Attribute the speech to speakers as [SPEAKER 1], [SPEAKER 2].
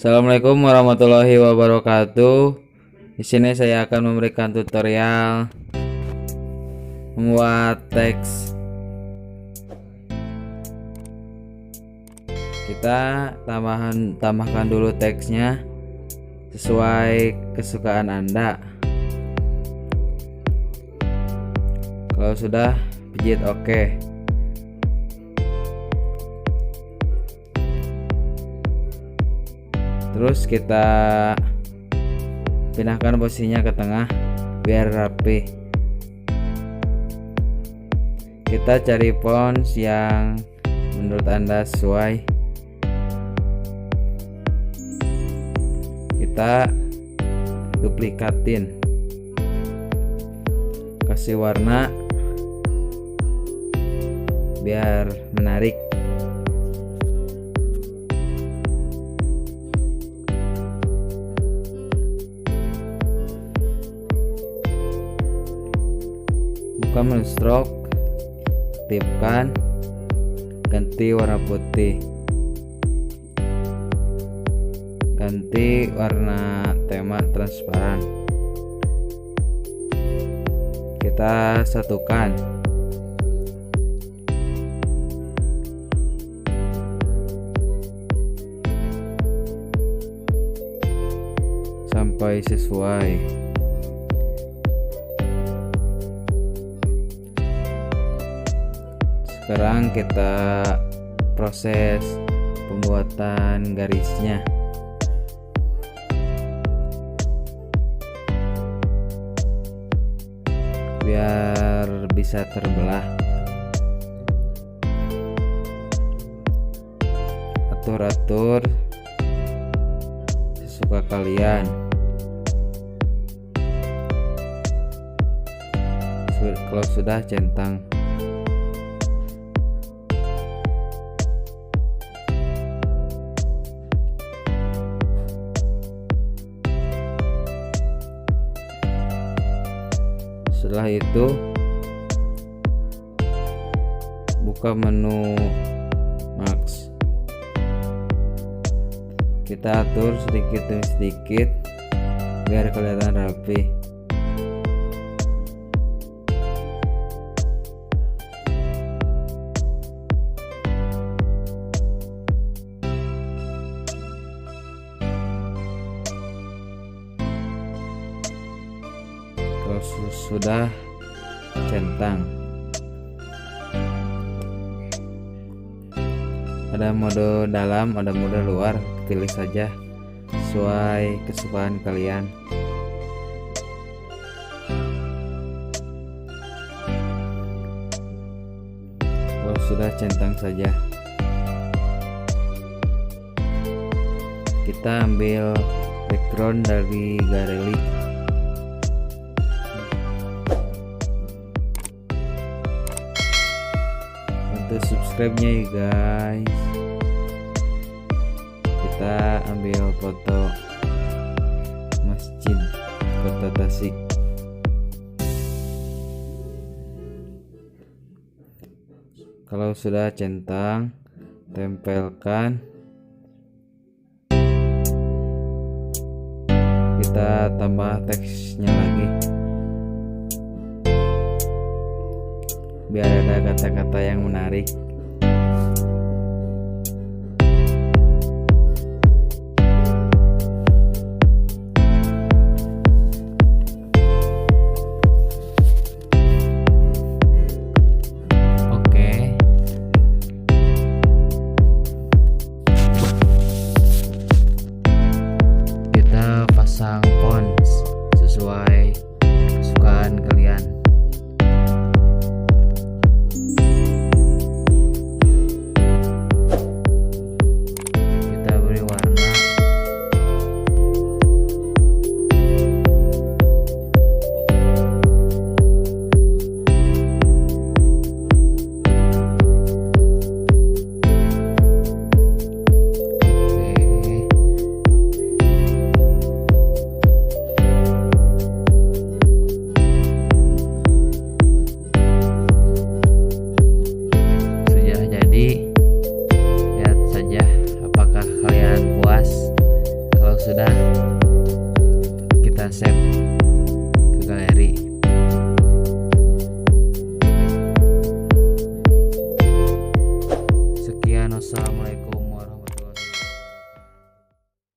[SPEAKER 1] Assalamualaikum warahmatullahi wabarakatuh. Di sini saya akan memberikan tutorial membuat teks. Kita tambahkan dulu teksnya sesuai kesukaan Anda. Kalau sudah, pijit OK. Terus kita pindahkan posisinya ke tengah biar rapi. Kita cari font yang menurut Anda sesuai. Kita duplikatin, kasih warna biar menarik. Buka menu stroke, aktifkan, ganti warna putih, ganti warna tema transparan. Kita satukan, sampai sesuai. Sekarang kita proses pembuatan garisnya. Biar bisa terbelah. Atur-atur sesuka kalian. Kalau sudah, centang. Setelah itu buka menu max, kita atur sedikit demi sedikit biar kelihatan rapi. Kalau sudah, centang. Ada mode dalam, ada mode luar, pilih saja sesuai kesukaan kalian. Kalau sudah, centang saja. Kita ambil background dari galeri. Untuk subscribe-nya ya guys. Kita ambil foto masjid Kota Tasik. Kalau sudah, centang, tempelkan. Kita tambah teksnya lagi biar ada kata-kata yang menarik. Oke. Kita pasang font sesuai